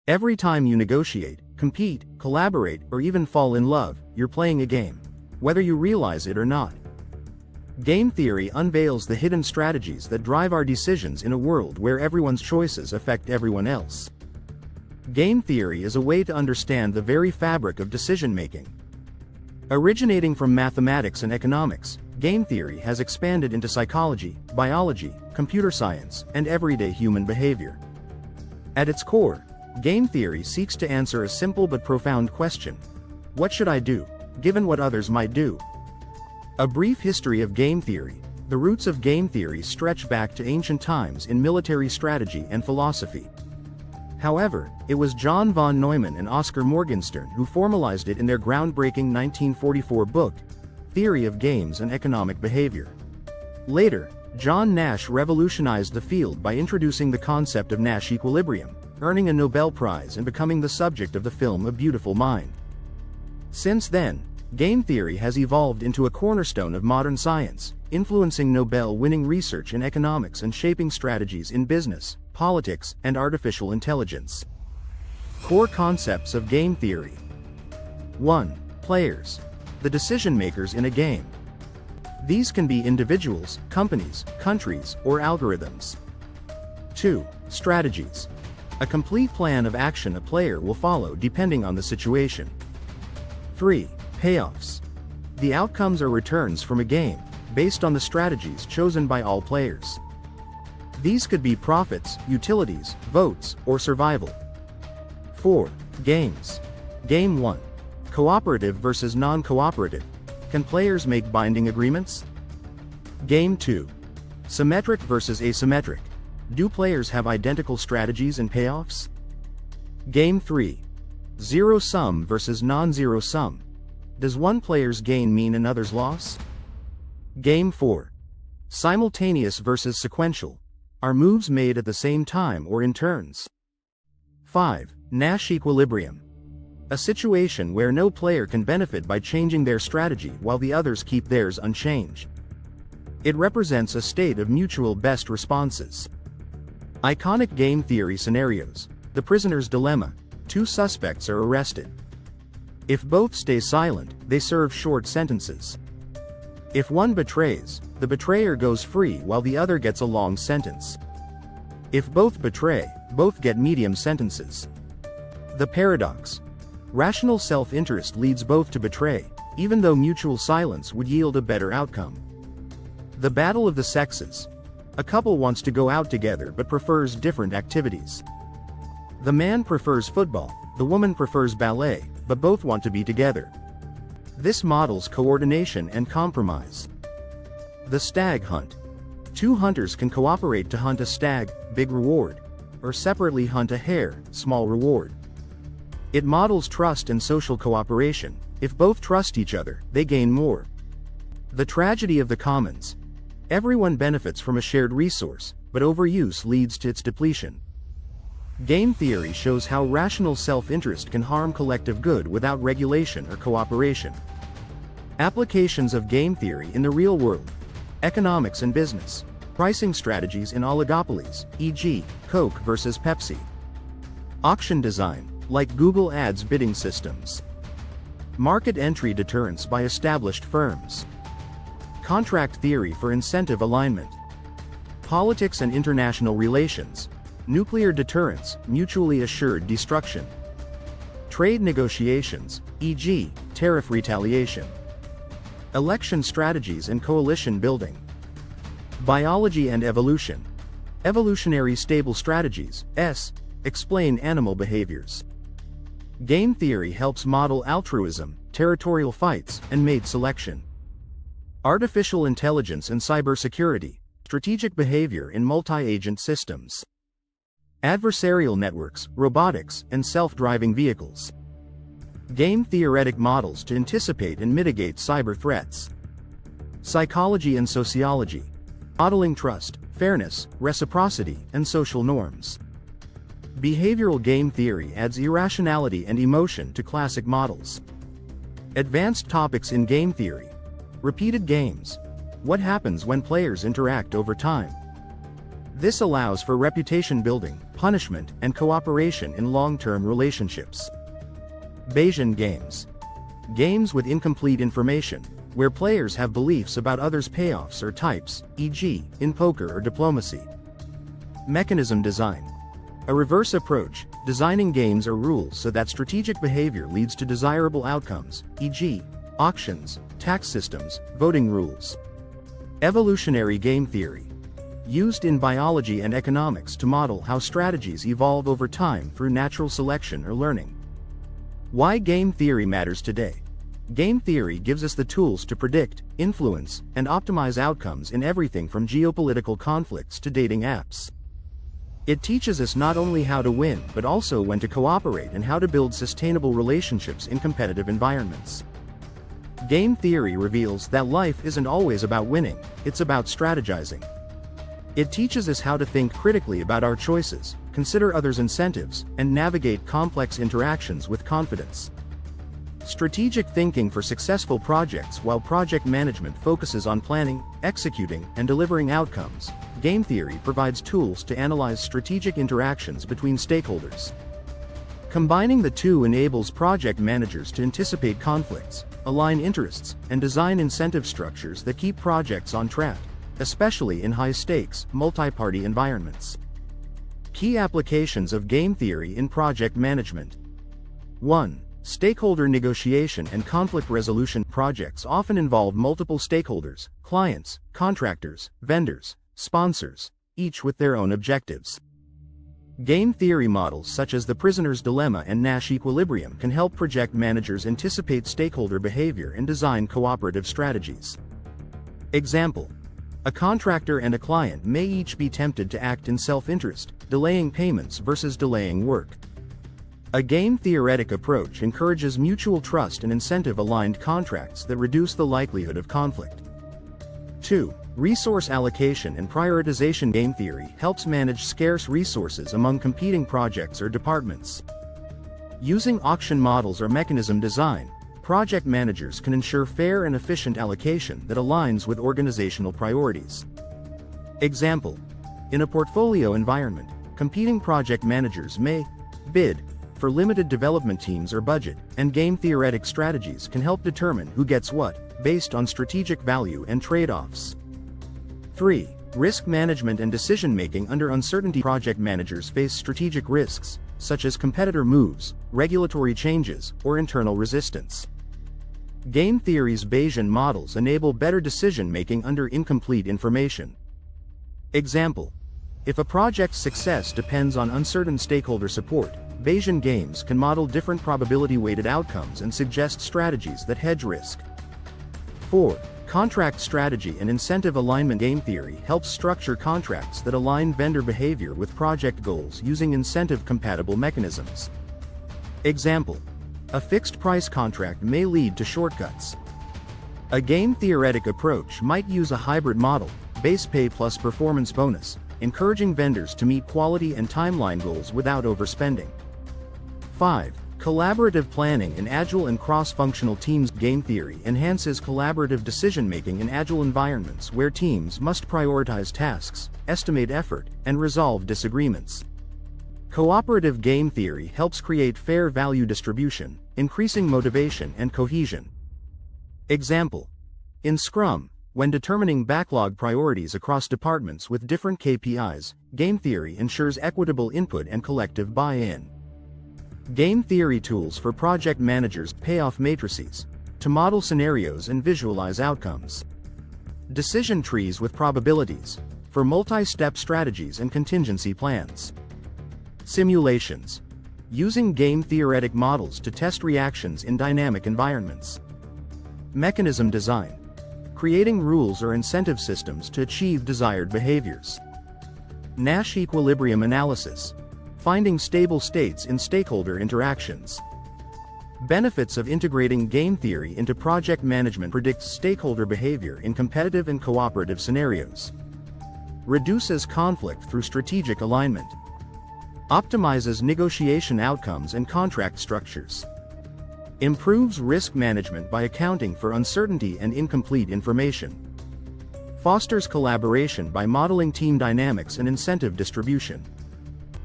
Every time you negotiate, compete, collaborate, or even fall in love, you're playing a game, whether you realize it or not. Game theory unveils the hidden strategies that drive our decisions in a world where everyone's choices affect everyone else. Game theory is a way to understand the very fabric of decision-making. Originating from mathematics and economics, game theory has expanded into psychology, biology, computer science, and everyday human behavior. At its core, game theory seeks to answer a simple but profound question: what should I do, given what others might do? A brief history of game theory. The roots of game theory stretch back to ancient times in military strategy and philosophy. However, it was John von Neumann and Oscar Morgenstern who formalized it in their groundbreaking 1944 book, Theory of Games and Economic Behavior. Later, John Nash revolutionized the field by introducing the concept of Nash equilibrium, earning a Nobel Prize and becoming the subject of the film A Beautiful Mind. Since then, game theory has evolved into a cornerstone of modern science, influencing Nobel-winning research in economics and shaping strategies in business, politics, and artificial intelligence. Core concepts of game theory. 1. Players. The decision-makers in a game. These can be individuals, companies, countries, or algorithms. 2. Strategies. A complete plan of action a player will follow depending on the situation. 3. Payoffs. The outcomes or returns from a game, based on the strategies chosen by all players. These could be profits, utilities, votes, or survival. 4. Games. Game 1. Cooperative versus non-cooperative. Can players make binding agreements? Game 2. Symmetric versus asymmetric. Do players have identical strategies and payoffs? Game 3. Zero-sum versus non-zero sum. Does one player's gain mean another's loss? Game 4. Simultaneous versus sequential. Are moves made at the same time or in turns? 5. Nash equilibrium. A situation where no player can benefit by changing their strategy while the others keep theirs unchanged. It represents a state of mutual best responses. Iconic game theory scenarios. The prisoner's dilemma. Two suspects are arrested. If both stay silent, they serve short sentences. If one betrays, the betrayer goes free while the other gets a long sentence. If both betray, both get medium sentences. The paradox. Rational self-interest leads both to betray, even though mutual silence would yield a better outcome. The battle of the sexes. A couple wants to go out together but prefers different activities. The man prefers football, the woman prefers ballet, but both want to be together. This models coordination and compromise. The stag hunt. Two hunters can cooperate to hunt a stag, big reward, or separately hunt a hare, small reward. It models trust and social cooperation. If both trust each other, they gain more. The tragedy of the commons. Everyone benefits from a shared resource, but overuse leads to its depletion. Game theory shows how rational self-interest can harm collective good without regulation or cooperation. Applications of game theory in the real world. Economics and business. Pricing strategies in oligopolies, e.g., Coke versus Pepsi. Auction design, like Google Ads bidding systems. Market entry deterrence by established firms. Contract theory for incentive alignment. Politics and international relations. Nuclear deterrence, mutually assured destruction. Trade negotiations, e.g., tariff retaliation. Election strategies and coalition building. Biology and evolution. Evolutionary stable strategies, explain animal behaviors. Game theory helps model altruism, territorial fights, and mate selection. Artificial intelligence and cybersecurity, strategic behavior in multi-agent systems. Adversarial networks, robotics, and self-driving vehicles. Game theoretic models to anticipate and mitigate cyber threats. Psychology and sociology. Modeling trust, fairness, reciprocity, and social norms. Behavioral game theory adds irrationality and emotion to classic models. Advanced topics in game theory. Repeated games. What happens when players interact over time? This allows for reputation building, punishment, and cooperation in long-term relationships. Bayesian games. Games with incomplete information, where players have beliefs about others' payoffs or types, e.g., in poker or diplomacy. Mechanism design. A reverse approach, designing games or rules so that strategic behavior leads to desirable outcomes, e.g., auctions, tax systems, voting rules. Evolutionary game theory. Used in biology and economics to model how strategies evolve over time through natural selection or learning. Why game theory matters today. Game theory gives us the tools to predict, influence, and optimize outcomes in everything from geopolitical conflicts to dating apps. It teaches us not only how to win but also when to cooperate and how to build sustainable relationships in competitive environments. Game theory reveals that life isn't always about winning, it's about strategizing. It teaches us how to think critically about our choices, consider others' incentives, and navigate complex interactions with confidence. Strategic thinking for successful projects. While project management focuses on planning, executing, and delivering outcomes, game theory provides tools to analyze strategic interactions between stakeholders. Combining the two enables project managers to anticipate conflicts, align interests, and design incentive structures that keep projects on track, especially in high-stakes, multi-party environments. Key applications of game theory in project management. 1. Stakeholder negotiation and conflict resolution. Projects often involve multiple stakeholders, clients, contractors, vendors, sponsors, each with their own objectives. Game theory models such as the prisoner's dilemma and Nash equilibrium can help project managers anticipate stakeholder behavior and design cooperative strategies. Example: a contractor and a client may each be tempted to act in self-interest, delaying payments versus delaying work. A game-theoretic approach encourages mutual trust and incentive-aligned contracts that reduce the likelihood of conflict. 2. Resource allocation and prioritization. Game theory helps manage scarce resources among competing projects or departments. Using auction models or mechanism design, project managers can ensure fair and efficient allocation that aligns with organizational priorities. Example: in a portfolio environment, competing project managers may bid for limited development teams or budget, and game-theoretic strategies can help determine who gets what, based on strategic value and trade-offs. 3. Risk management and decision-making under uncertainty. Project managers face strategic risks, such as competitor moves, regulatory changes, or internal resistance. Game theory's Bayesian models enable better decision-making under incomplete information. Example: if a project's success depends on uncertain stakeholder support, Bayesian games can model different probability-weighted outcomes and suggest strategies that hedge risk. 4. Contract strategy and incentive alignment. Game theory helps structure contracts that align vendor behavior with project goals using incentive-compatible mechanisms. Example: a fixed-price contract may lead to shortcuts. A game-theoretic approach might use a hybrid model, base pay plus performance bonus, encouraging vendors to meet quality and timeline goals without overspending. 5. Collaborative planning in agile and cross-functional teams. Game theory enhances collaborative decision-making in agile environments where teams must prioritize tasks, estimate effort, and resolve disagreements. Cooperative game theory helps create fair value distribution, increasing motivation and cohesion. Example: in Scrum, when determining backlog priorities across departments with different KPIs, game theory ensures equitable input and collective buy-in. Game theory tools for project managers. Payoff matrices, to model scenarios and visualize outcomes. Decision trees with probabilities, for multi-step strategies and contingency plans. Simulations, using game-theoretic models to test reactions in dynamic environments. Mechanism design, creating rules or incentive systems to achieve desired behaviors. Nash equilibrium analysis, finding stable states in stakeholder interactions. Benefits of integrating game theory into project management: predicts stakeholder behavior in competitive and cooperative scenarios. Reduces conflict through strategic alignment. Optimizes negotiation outcomes and contract structures. Improves risk management by accounting for uncertainty and incomplete information. Fosters collaboration by modeling team dynamics and incentive distribution.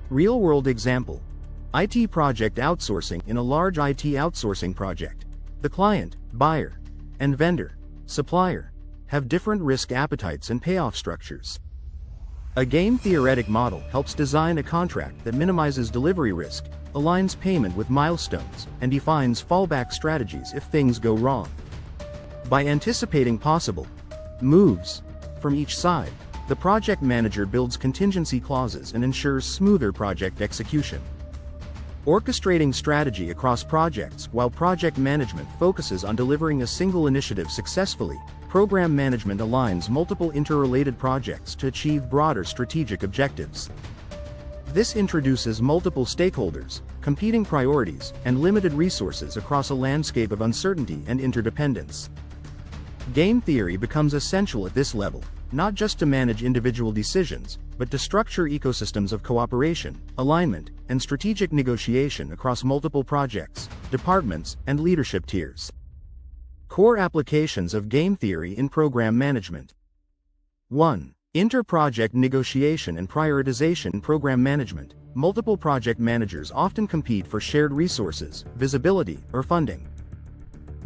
Real-world example. IT project outsourcing. In a large IT outsourcing project, the client, buyer, and vendor, supplier, have different risk appetites and payoff structures. A game theoretic model helps design a contract that minimizes delivery risk, aligns payment with milestones, and defines fallback strategies if things go wrong. By anticipating possible moves from each side, the project manager builds contingency clauses and ensures smoother project execution. Orchestrating strategy across projects. While project management focuses on delivering a single initiative successfully, program management aligns multiple interrelated projects to achieve broader strategic objectives. This introduces multiple stakeholders, competing priorities, and limited resources across a landscape of uncertainty and interdependence. Game theory becomes essential at this level, not just to manage individual decisions, but to structure ecosystems of cooperation, alignment, and strategic negotiation across multiple projects, departments, and leadership tiers. Core applications of game theory in program management. 1. Inter-project negotiation and prioritization. In program management, multiple project managers often compete for shared resources, visibility, or funding.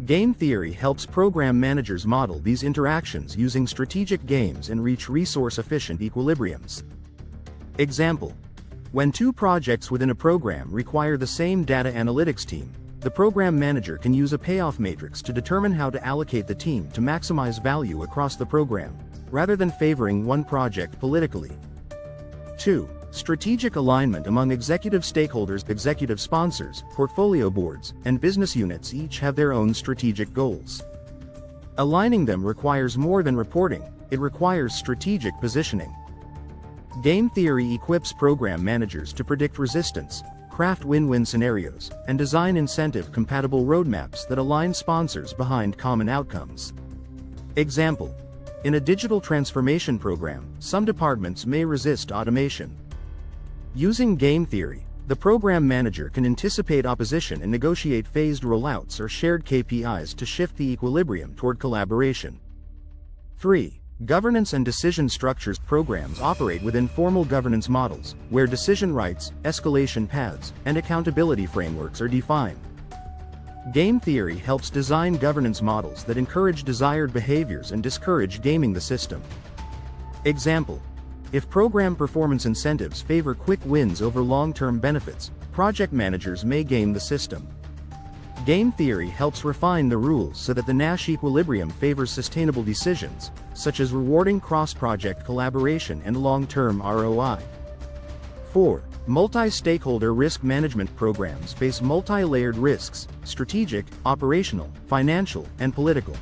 Game theory helps program managers model these interactions using strategic games and reach resource-efficient equilibriums. Example: when two projects within a program require the same data analytics team, the program manager can use a payoff matrix to determine how to allocate the team to maximize value across the program, rather than favoring one project politically. 2. Strategic alignment among executive stakeholders. Executive sponsors, portfolio boards, and business units each have their own strategic goals. Aligning them requires more than reporting, it requires strategic positioning. Game theory equips program managers to predict resistance, craft win-win scenarios, and design incentive-compatible roadmaps that align sponsors behind common outcomes. Example: in a digital transformation program, some departments may resist automation. Using game theory, the program manager can anticipate opposition and negotiate phased rollouts or shared KPIs to shift the equilibrium toward collaboration. 3. Governance and decision structures. Programs operate within formal governance models, where decision rights, escalation paths, and accountability frameworks are defined. Game theory helps design governance models that encourage desired behaviors and discourage gaming the system. Example: if program performance incentives favor quick wins over long-term benefits, project managers may game the system. Game theory helps refine the rules so that the Nash equilibrium favors sustainable decisions, such as rewarding cross-project collaboration and long-term ROI. 4. Multi-stakeholder risk management. Programs face multi-layered risks: strategic, operational, financial, and political.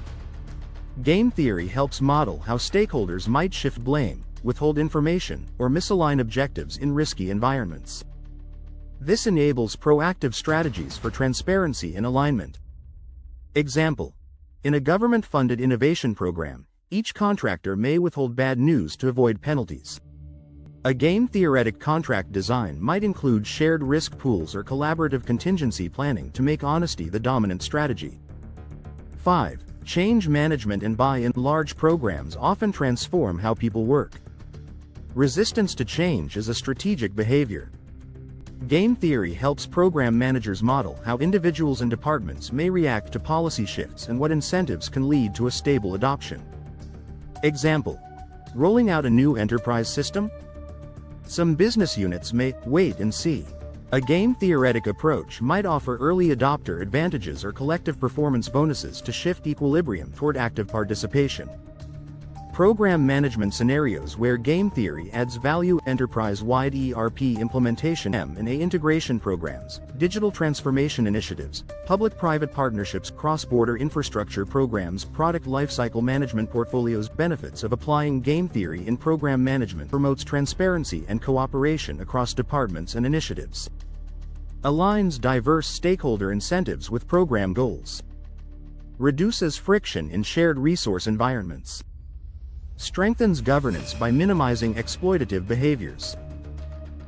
Game theory helps model how stakeholders might shift blame, withhold information, or misalign objectives in risky environments. This enables proactive strategies for transparency and alignment. Example: in a government-funded innovation program, each contractor may withhold bad news to avoid penalties. A game-theoretic contract design might include shared risk pools or collaborative contingency planning to make honesty the dominant strategy. 5. Change management and buy-in. Large programs often transform how people work. Resistance to change is a strategic behavior. Game theory helps program managers model how individuals and departments may react to policy shifts and what incentives can lead to a stable adoption. Example: rolling out a new enterprise system? Some business units may wait and see. A game-theoretic approach might offer early adopter advantages or collective performance bonuses to shift equilibrium toward active participation. Program management scenarios where game theory adds value: enterprise-wide ERP implementation, M&A integration programs, digital transformation initiatives, public-private partnerships, cross-border infrastructure programs, product lifecycle management portfolios. Benefits of applying game theory in program management: promotes transparency and cooperation across departments and initiatives. Aligns diverse stakeholder incentives with program goals. Reduces friction in shared resource environments. Strengthens governance by minimizing exploitative behaviors.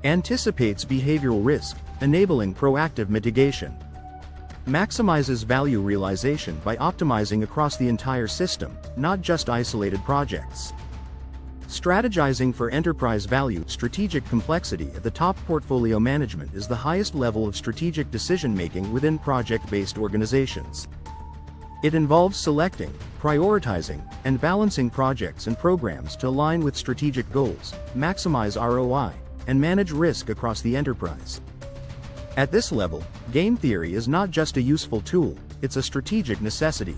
Anticipates behavioral risk, enabling proactive mitigation. Maximizes value realization by optimizing across the entire system, not just isolated projects. Strategizing for enterprise value. Strategic complexity at the top. Portfolio management is the highest level of strategic decision-making within project-based organizations. It involves selecting, prioritizing, and balancing projects and programs to align with strategic goals, maximize ROI, and manage risk across the enterprise. At this level, game theory is not just a useful tool, it's a strategic necessity.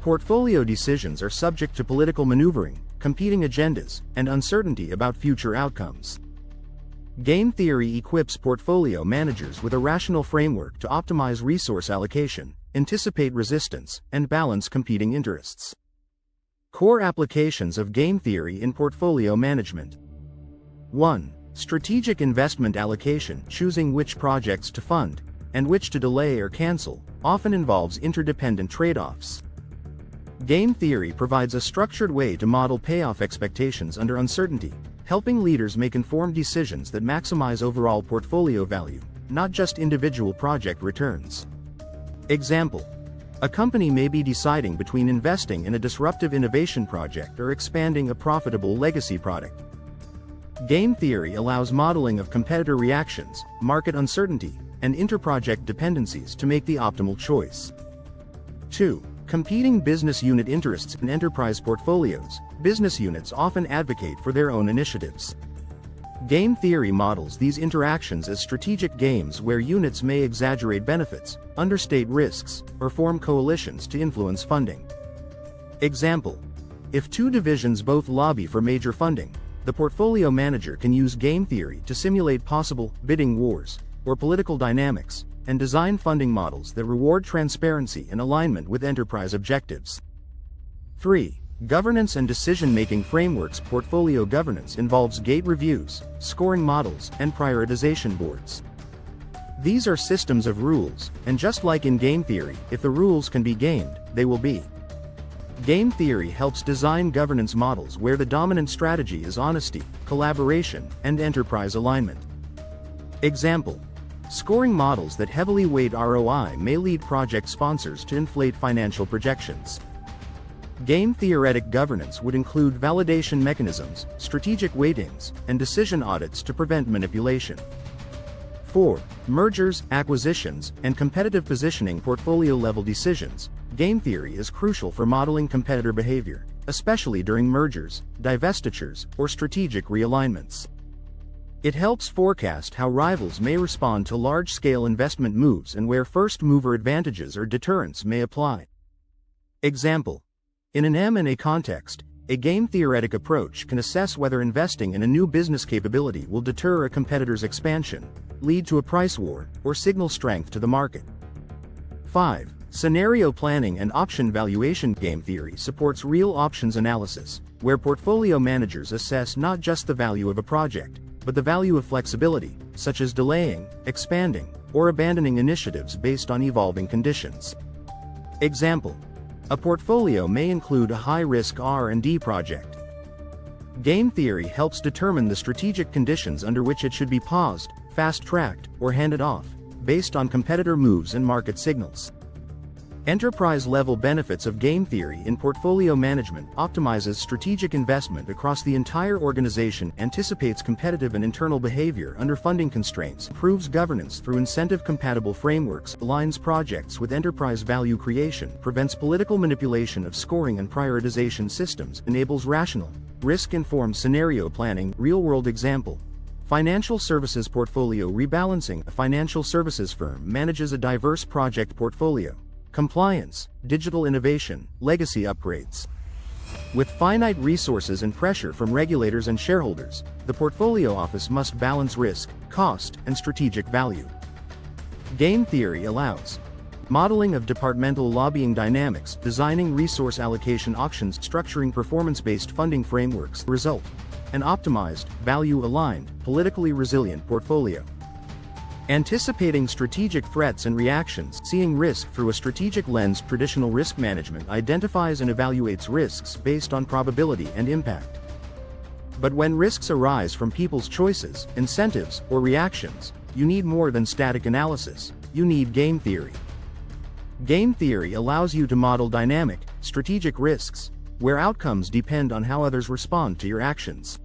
Portfolio decisions are subject to political maneuvering, competing agendas, and uncertainty about future outcomes. Game theory equips portfolio managers with a rational framework to optimize resource allocation, anticipate resistance, and balance competing interests. Core applications of game theory in portfolio management. 1. Strategic investment allocation. Choosing which projects to fund, and which to delay or cancel, often involves interdependent trade-offs. Game theory provides a structured way to model payoff expectations under uncertainty, helping leaders make informed decisions that maximize overall portfolio value, not just individual project returns. Example: a company may be deciding between investing in a disruptive innovation project or expanding a profitable legacy product. Game theory allows modeling of competitor reactions, market uncertainty, and interproject dependencies to make the optimal choice. 2. Competing business unit interests in enterprise portfolios. Business units often advocate for their own initiatives. Game theory models these interactions as strategic games where units may exaggerate benefits, understate risks, or form coalitions to influence funding. Example: if two divisions both lobby for major funding, the portfolio manager can use game theory to simulate possible bidding wars or political dynamics, and design funding models that reward transparency and alignment with enterprise objectives. 3. Governance and decision-making frameworks. Portfolio governance involves gate reviews, scoring models, and prioritization boards. These are systems of rules, and just like in game theory, if the rules can be gamed, they will be. Game theory helps design governance models where the dominant strategy is honesty, collaboration, and enterprise alignment. Example: scoring models that heavily weight ROI may lead project sponsors to inflate financial projections. Game theoretic governance would include validation mechanisms, strategic weightings, and decision audits to prevent manipulation. 4. Mergers, acquisitions, and competitive positioning. Portfolio-level decisions. Game theory is crucial for modeling competitor behavior, especially during mergers, divestitures, or strategic realignments. It helps forecast how rivals may respond to large-scale investment moves and where first-mover advantages or deterrents may apply. Example: in an M&A context, a game-theoretic approach can assess whether investing in a new business capability will deter a competitor's expansion, lead to a price war, or signal strength to the market. 5. Scenario planning and option valuation. Game theory supports real options analysis, where portfolio managers assess not just the value of a project, but the value of flexibility, such as delaying, expanding, or abandoning initiatives based on evolving conditions. Example: a portfolio may include a high-risk R&D project. Game theory helps determine the strategic conditions under which it should be paused, fast-tracked, or handed off, based on competitor moves and market signals. Enterprise-level benefits of game theory in portfolio management: optimizes strategic investment across the entire organization, anticipates competitive and internal behavior under funding constraints, improves governance through incentive-compatible frameworks, aligns projects with enterprise value creation, prevents political manipulation of scoring and prioritization systems, enables rational, risk-informed scenario planning. Real-world example: financial services portfolio rebalancing. A financial services firm manages a diverse project portfolio. Compliance, digital innovation, legacy upgrades. With finite resources and pressure from regulators and shareholders, the portfolio office must balance risk, cost, and strategic value. Game theory allows modeling of departmental lobbying dynamics, designing resource allocation auctions, structuring performance-based funding frameworks. Result: an optimized, value-aligned, politically resilient portfolio. Anticipating strategic threats and reactions. Seeing risk through a strategic lens. Traditional risk management identifies and evaluates risks based on probability and impact. But when risks arise from people's choices, incentives, or reactions, you need more than static analysis. You need game theory. Game theory allows you to model dynamic, strategic risks, where outcomes depend on how others respond to your actions.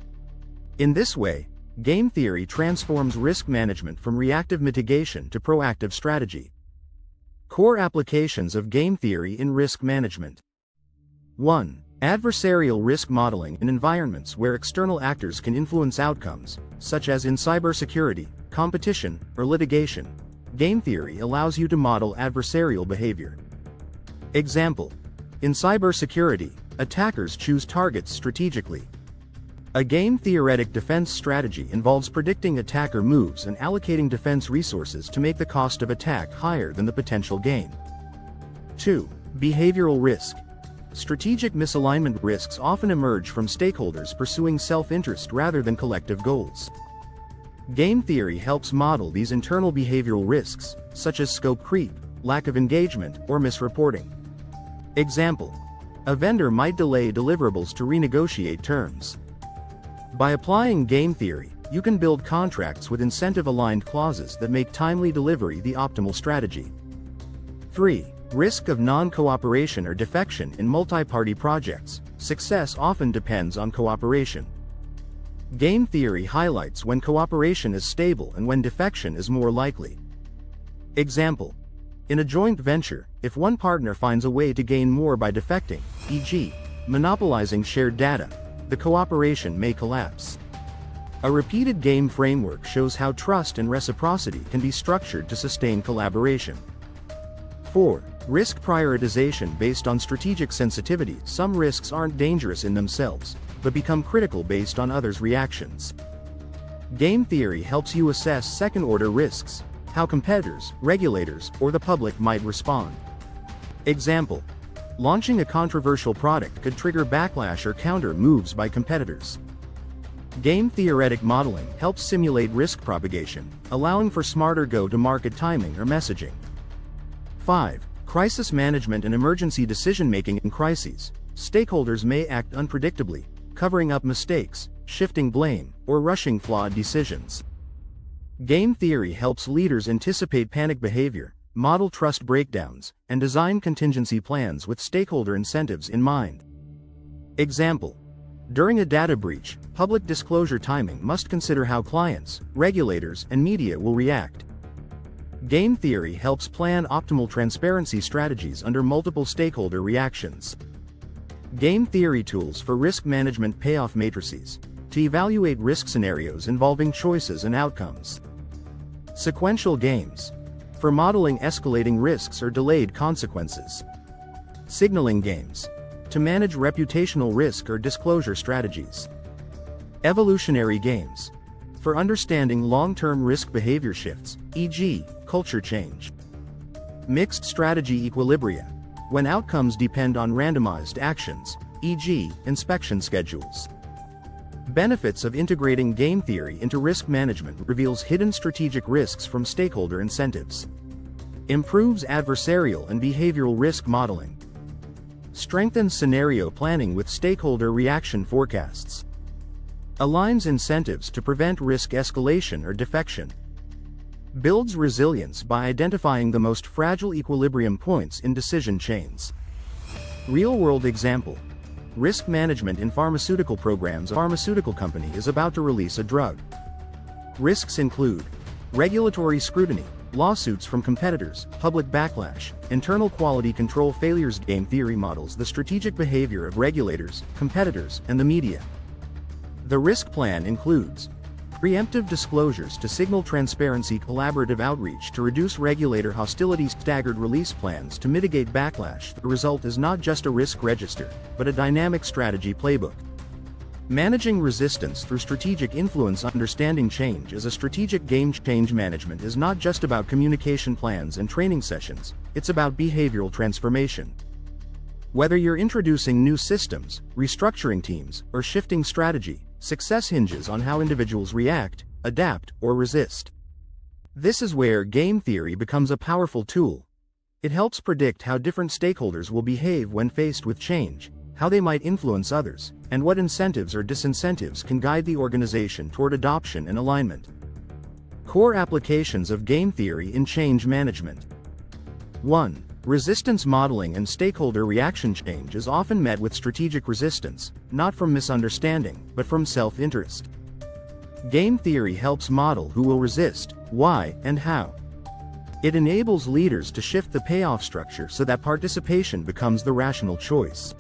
In this way, game theory transforms risk management from reactive mitigation to proactive strategy. Core applications of game theory in risk management. 1. Adversarial risk modeling in environments where external actors can influence outcomes, such as in cybersecurity, competition, or litigation. Game theory allows you to model adversarial behavior. Example: in cybersecurity, attackers choose targets strategically. A game-theoretic defense strategy involves predicting attacker moves and allocating defense resources to make the cost of attack higher than the potential gain. 2. Behavioral risk. Strategic misalignment risks often emerge from stakeholders pursuing self-interest rather than collective goals. Game theory helps model these internal behavioral risks, such as scope creep, lack of engagement, or misreporting. Example: a vendor might delay deliverables to renegotiate terms. By applying game theory, you can build contracts with incentive-aligned clauses that make timely delivery the optimal strategy. 3. Risk of non-cooperation or defection in multi-party projects. Success often depends on cooperation. Game theory highlights when cooperation is stable and when defection is more likely. Example: in a joint venture, if one partner finds a way to gain more by defecting, e.g., monopolizing shared data, the cooperation may collapse. A repeated game framework shows how trust and reciprocity can be structured to sustain collaboration. 4. Risk prioritization based on strategic sensitivity. Some risks aren't dangerous in themselves, but become critical based on others' reactions. Game theory helps you assess second-order risks, how competitors, regulators, or the public might respond. Example: launching a controversial product could trigger backlash or counter moves by competitors. Game theoretic modeling helps simulate risk propagation, allowing for smarter go-to-market timing or messaging. 5. Crisis management and emergency decision-making in crises. Stakeholders may act unpredictably, covering up mistakes, shifting blame, or rushing flawed decisions. Game theory helps leaders anticipate panic behavior, model trust breakdowns, and design contingency plans with stakeholder incentives in mind. Example: during a data breach, public disclosure timing must consider how clients, regulators, and media will react. Game theory helps plan optimal transparency strategies under multiple stakeholder reactions. Game theory tools for risk management. Payoff matrices, to evaluate risk scenarios involving choices and outcomes. Sequential games, for modeling escalating risks or delayed consequences. Signaling games, to manage reputational risk or disclosure strategies. Evolutionary games, for understanding long-term risk behavior shifts, e.g., culture change. Mixed strategy equilibria, when outcomes depend on randomized actions, e.g., inspection schedules. Benefits of integrating game theory into risk management: reveals hidden strategic risks from stakeholder incentives. Improves adversarial and behavioral risk modeling. Strengthens scenario planning with stakeholder reaction forecasts. Aligns incentives to prevent risk escalation or defection. Builds resilience by identifying the most fragile equilibrium points in decision chains. Real-world example: risk management in pharmaceutical programs. A pharmaceutical company is about to release a drug. Risks include regulatory scrutiny, lawsuits from competitors, public backlash, internal quality control failures. Game theory models the strategic behavior of regulators, competitors, and the media. The risk plan includes preemptive disclosures to signal transparency, collaborative outreach to reduce regulator hostility, staggered release plans to mitigate backlash. The result is not just a risk register, but a dynamic strategy playbook. Managing resistance through strategic influence. Understanding change as a strategic game. Change management is not just about communication plans and training sessions, it's about behavioral transformation. Whether you're introducing new systems, restructuring teams, or shifting strategy, success hinges on how individuals react, adapt, or resist. This is where game theory becomes a powerful tool. It helps predict how different stakeholders will behave when faced with change, how they might influence others, and what incentives or disincentives can guide the organization toward adoption and alignment. Core applications of game theory in change management. 1. Resistance modeling and stakeholder reaction change is often met with strategic resistance, not from misunderstanding, but from self-interest. Game theory helps model who will resist, why, and how. It enables leaders to shift the payoff structure so that participation becomes the rational choice.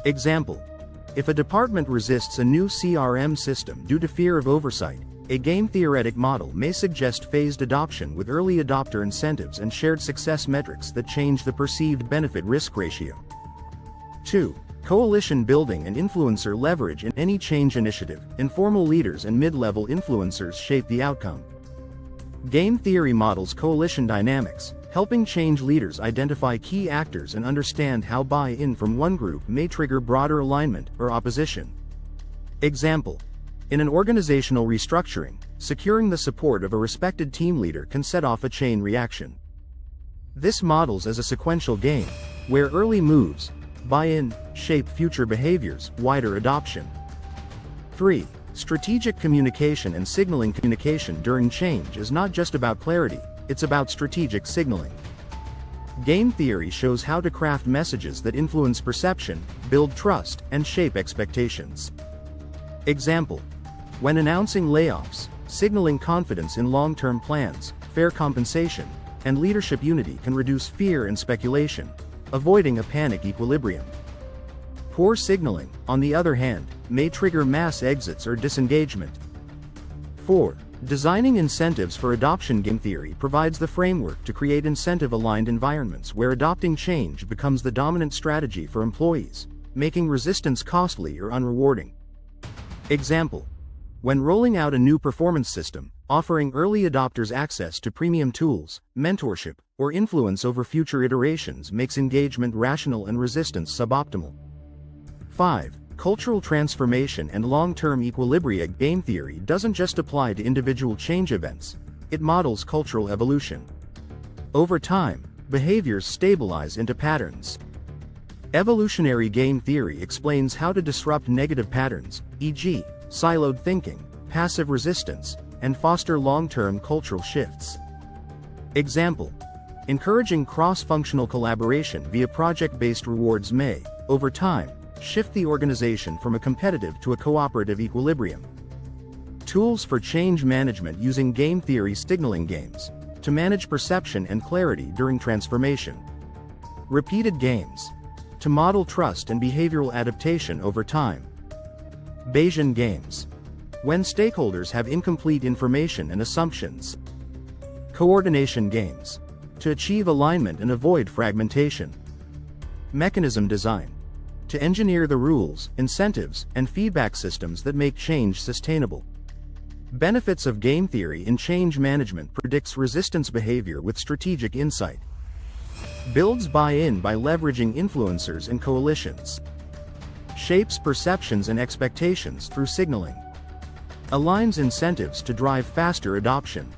Example: if a department resists a new CRM system due to fear of oversight, a game theoretic model may suggest phased adoption with early adopter incentives and shared success metrics that change the perceived benefit-risk ratio. 2. Coalition building and influencer leverage. In any change initiative, informal leaders and mid-level influencers shape the outcome. Game theory models coalition dynamics, helping change leaders identify key actors and understand how buy-in from one group may trigger broader alignment or opposition. Example: in an organizational restructuring, securing the support of a respected team leader can set off a chain reaction. This models as a sequential game, where early moves, buy-in, shape future behaviors, wider adoption. 3. Strategic communication and signaling. Communication during change is not just about clarity, it's about strategic signaling. Game theory shows how to craft messages that influence perception, build trust, and shape expectations. Example: when announcing layoffs, signaling confidence in long-term plans, fair compensation, and leadership unity can reduce fear and speculation, avoiding a panic equilibrium. Poor signaling, on the other hand, may trigger mass exits or disengagement. 4. Designing incentives for adoption. Game theory provides the framework to create incentive-aligned environments where adopting change becomes the dominant strategy for employees, making resistance costly or unrewarding. Example: when rolling out a new performance system, offering early adopters access to premium tools, mentorship, or influence over future iterations makes engagement rational and resistance suboptimal. 5. Cultural transformation and long-term equilibria. Game theory doesn't just apply to individual change events, it models cultural evolution. Over time, behaviors stabilize into patterns. Evolutionary game theory explains how to disrupt negative patterns, e.g., siloed thinking, passive resistance, and foster long-term cultural shifts. Example: encouraging cross-functional collaboration via project-based rewards may, over time, shift the organization from a competitive to a cooperative equilibrium. Tools for change management. Using game theory. Signaling games to manage perception and clarity during transformation. Repeated games to model trust and behavioral adaptation over time. Bayesian games when stakeholders have incomplete information and assumptions. Coordination games to achieve alignment and avoid fragmentation. Mechanism design to engineer the rules, incentives, and feedback systems that make change sustainable. Benefits of game theory in change management. Predicts resistance behavior with strategic insight. Builds buy-in by leveraging influencers and coalitions. Shapes perceptions and expectations through signaling. Aligns incentives to drive faster adoption.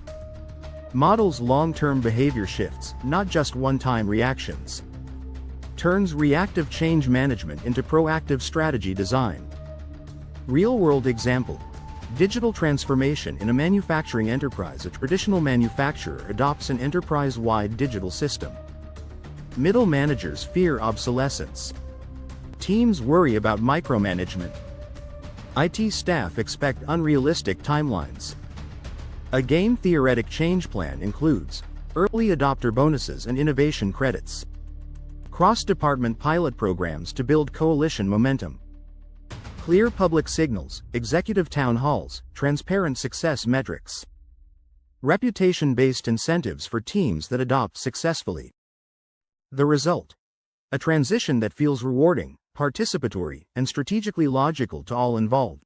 Models long-term behavior shifts, not just one-time reactions. Turns reactive change management into proactive strategy design. Real-world example: digital transformation in a manufacturing enterprise. A traditional manufacturer adopts an enterprise-wide digital system. Middle managers fear obsolescence. Teams worry about micromanagement. IT staff expect unrealistic timelines. A game theoretic change plan includes early adopter bonuses and innovation credits. Cross-department pilot programs to build coalition momentum. Clear public signals, executive town halls, transparent success metrics. Reputation-based incentives for teams that adopt successfully. The result: a transition that feels rewarding, participatory, and strategically logical to all involved.